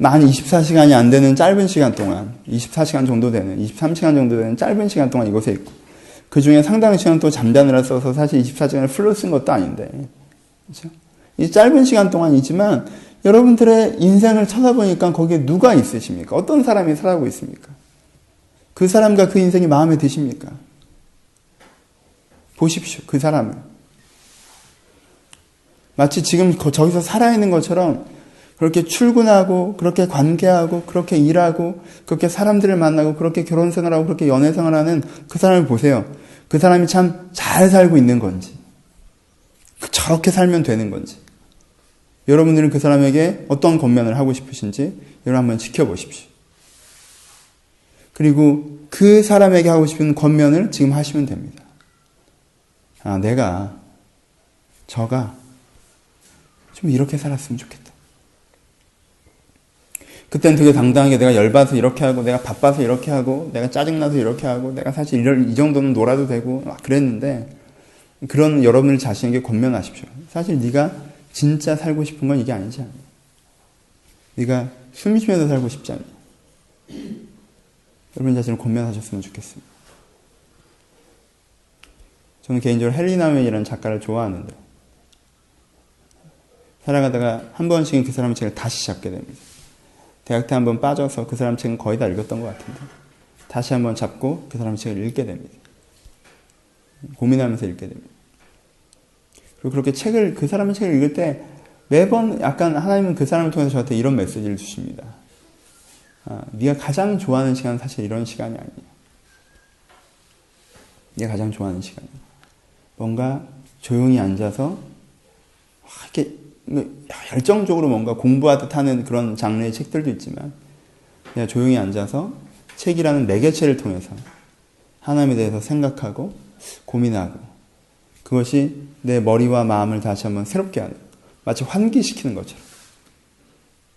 Speaker 1: 만 24시간이 안 되는 짧은 시간 동안, 24시간 정도 되는, 23시간 정도 되는 짧은 시간 동안 이곳에 있고, 그 중에 상당 시간 또 잠자느라 써서 사실 24시간을 풀로 쓴 것도 아닌데. 그렇죠? 이 짧은 시간 동안이지만 여러분들의 인생을 쳐다보니까 거기에 누가 있으십니까? 어떤 사람이 살아가고 있습니까? 그 사람과 그 인생이 마음에 드십니까? 보십시오. 그 사람을. 마치 지금 저기서 살아있는 것처럼 그렇게 출근하고 그렇게 관계하고 그렇게 일하고 그렇게 사람들을 만나고 그렇게 결혼생활하고 그렇게 연애생활하는 그 사람을 보세요. 그 사람이 참 잘 살고 있는 건지 저렇게 살면 되는 건지 여러분들은 그 사람에게 어떤 권면을 하고 싶으신지 여러분 한번 지켜보십시오. 그리고 그 사람에게 하고 싶은 권면을 지금 하시면 됩니다. 저가 좀 이렇게 살았으면 좋겠다. 그땐 되게 당당하게 내가 열받아서 이렇게 하고 내가 바빠서 이렇게 하고 내가 짜증나서 이렇게 하고 내가 사실 이 정도는 놀아도 되고 막 그랬는데 그런 여러분들 자신에게 권면하십시오. 사실 네가 진짜 살고 싶은 건 이게 아니지 않냐. 네가 숨 쉬면서 살고 싶지 않냐. 여러분 자신을 권면하셨으면 좋겠습니다. 저는 개인적으로 헬리나 웨이라는 작가를 좋아하는데 살아가다가 한 번씩은 그 사람 책을 다시 잡게 됩니다. 대학 때 한번 빠져서 그 사람 책은 거의 다 읽었던 것 같은데 다시 한번 잡고 그 사람 책을 읽게 됩니다. 고민하면서 읽게 됩니다. 그리고 그렇게 그 사람의 책을 읽을 때 매번 약간 하나님은 그 사람을 통해서 저한테 이런 메시지를 주십니다. 네가 가장 좋아하는 시간은 사실 이런 시간이 아니야. 네가 가장 좋아하는 시간이야. 뭔가 조용히 앉아서 이렇게 열정적으로 뭔가 공부하듯 하는 그런 장르의 책들도 있지만 내가 조용히 앉아서 책이라는 매개체를 통해서 하나님에 대해서 생각하고 고민하고 그것이 내 머리와 마음을 다시 한번 새롭게 하는 마치 환기시키는 것처럼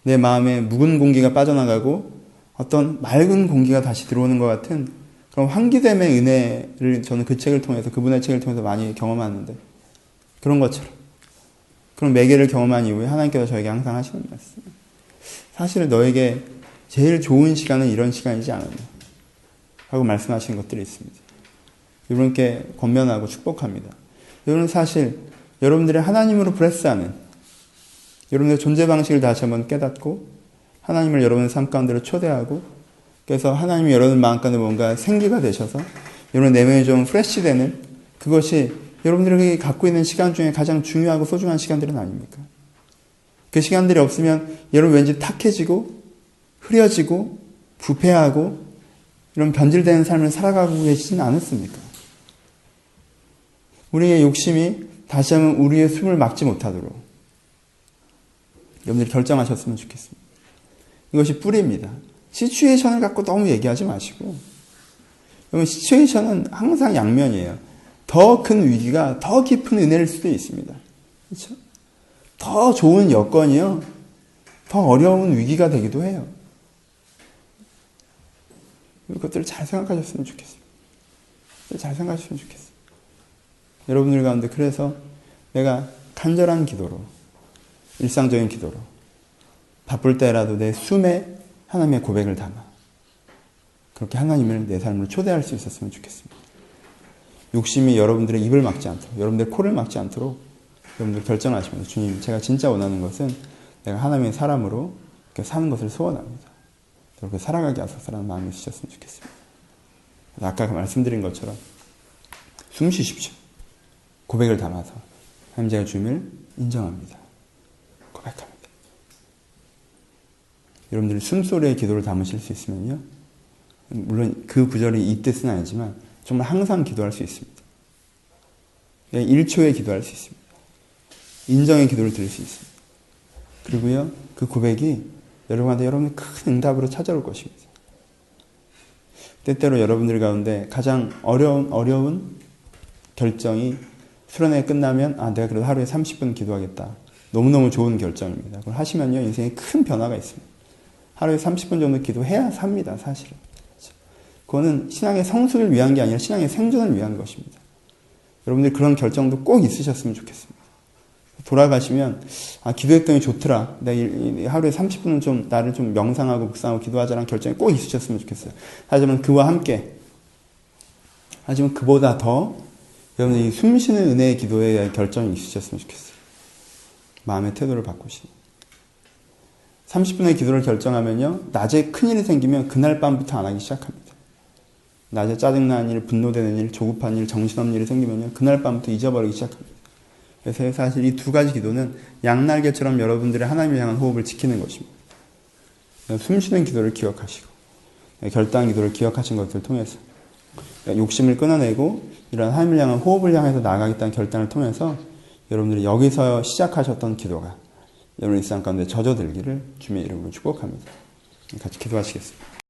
Speaker 1: 내 마음에 묵은 공기가 빠져나가고 어떤 맑은 공기가 다시 들어오는 것 같은 그런 환기됨의 은혜를 저는 그 책을 통해서 그분의 책을 통해서 많이 경험하는데 그런 것처럼 그런 매개를 경험한 이후에 하나님께서 저에게 항상 하시는 말씀. 사실은 너에게 제일 좋은 시간은 이런 시간이지 않았냐. 하고 말씀하시는 것들이 있습니다. 여러분께 권면하고 축복합니다. 여러분은 사실 여러분들의 하나님으로 브레스하는 여러분의 존재 방식을 다시 한번 깨닫고 하나님을 여러분의 삶 가운데로 초대하고 그래서 하나님이 여러분 마음 가운데 뭔가 생기가 되셔서 여러분 내면이 좀 프레시되는 그것이 여러분들이 갖고 있는 시간 중에 가장 중요하고 소중한 시간들은 아닙니까? 그 시간들이 없으면 여러분 왠지 탁해지고 흐려지고 부패하고 이런 변질되는 삶을 살아가고 계시지는 않았습니까? 우리의 욕심이 다시 한번 우리의 숨을 막지 못하도록 여러분들이 결정하셨으면 좋겠습니다. 이것이 뿌리입니다. 시츄에이션을 갖고 너무 얘기하지 마시고 여러분 시츄에이션은 항상 양면이에요. 더 큰 위기가 더 깊은 은혜일 수도 있습니다. 그렇죠? 더 좋은 여건이요. 더 어려운 위기가 되기도 해요. 그것들을 잘 생각하셨으면 좋겠습니다. 잘 생각하셨으면 좋겠습니다. 여러분들 가운데 그래서 내가 간절한 기도로 일상적인 기도로 바쁠 때라도 내 숨에 하나님의 고백을 담아 그렇게 하나님을 내 삶으로 초대할 수 있었으면 좋겠습니다. 욕심이 여러분들의 입을 막지 않도록 여러분들의 코를 막지 않도록 여러분들 결정하시면서 주님 제가 진짜 원하는 것은 내가 하나님의 사람으로 이렇게 사는 것을 소원합니다. 그렇게 살아가게 하소서라는 마음이 있으셨으면 좋겠습니다. 아까 말씀드린 것처럼 숨 쉬십시오. 고백을 담아서 하나님 제가 주님을 인정합니다. 고백합니다. 여러분들이 숨소리의 기도를 담으실 수 있으면요. 물론 그 구절이 이 뜻은 아니지만 정말 항상 기도할 수 있습니다. 1초에 기도할 수 있습니다. 인정의 기도를 드릴 수 있습니다. 그리고요, 그 고백이 여러분한테 여러분의 큰 응답으로 찾아올 것입니다. 때때로 여러분들 가운데 가장 어려운 결정이 수련회 끝나면 내가 그래도 하루에 30분 기도하겠다. 너무너무 좋은 결정입니다. 그걸 하시면요, 인생에 큰 변화가 있습니다. 하루에 30분 정도 기도해야 삽니다, 사실은. 그거는 신앙의 성숙을 위한 게 아니라 신앙의 생존을 위한 것입니다. 여러분들 그런 결정도 꼭 있으셨으면 좋겠습니다. 돌아가시면 기도했더니 좋더라. 내가 하루에 30분은 좀 나를 좀 명상하고 묵상하고 기도하자라는 결정이 꼭 있으셨으면 좋겠어요. 하지만 그와 함께 하지만 그보다 더 여러분들 이 숨쉬는 은혜의 기도에 대한 결정이 있으셨으면 좋겠어요. 마음의 태도를 바꾸시는. 30분의 기도를 결정하면요, 낮에 큰일이 생기면 그날 밤부터 안 하기 시작합니다. 낮에 짜증나는 일, 분노되는 일, 조급한 일, 정신없는 일이 생기면요, 그날 밤부터 잊어버리기 시작합니다. 그래서 사실 이 두 가지 기도는 양날개처럼 여러분들의 하나님을 향한 호흡을 지키는 것입니다. 숨쉬는 기도를 기억하시고, 결단 기도를 기억하신 것들을 통해서 욕심을 끊어내고 이런 하나님을 향한 호흡을 향해서 나아가겠다는 결단을 통해서 여러분들이 여기서 시작하셨던 기도가 여러분 일상 가운데 젖어들기를 주님의 이름으로 축복합니다. 같이 기도하시겠습니다.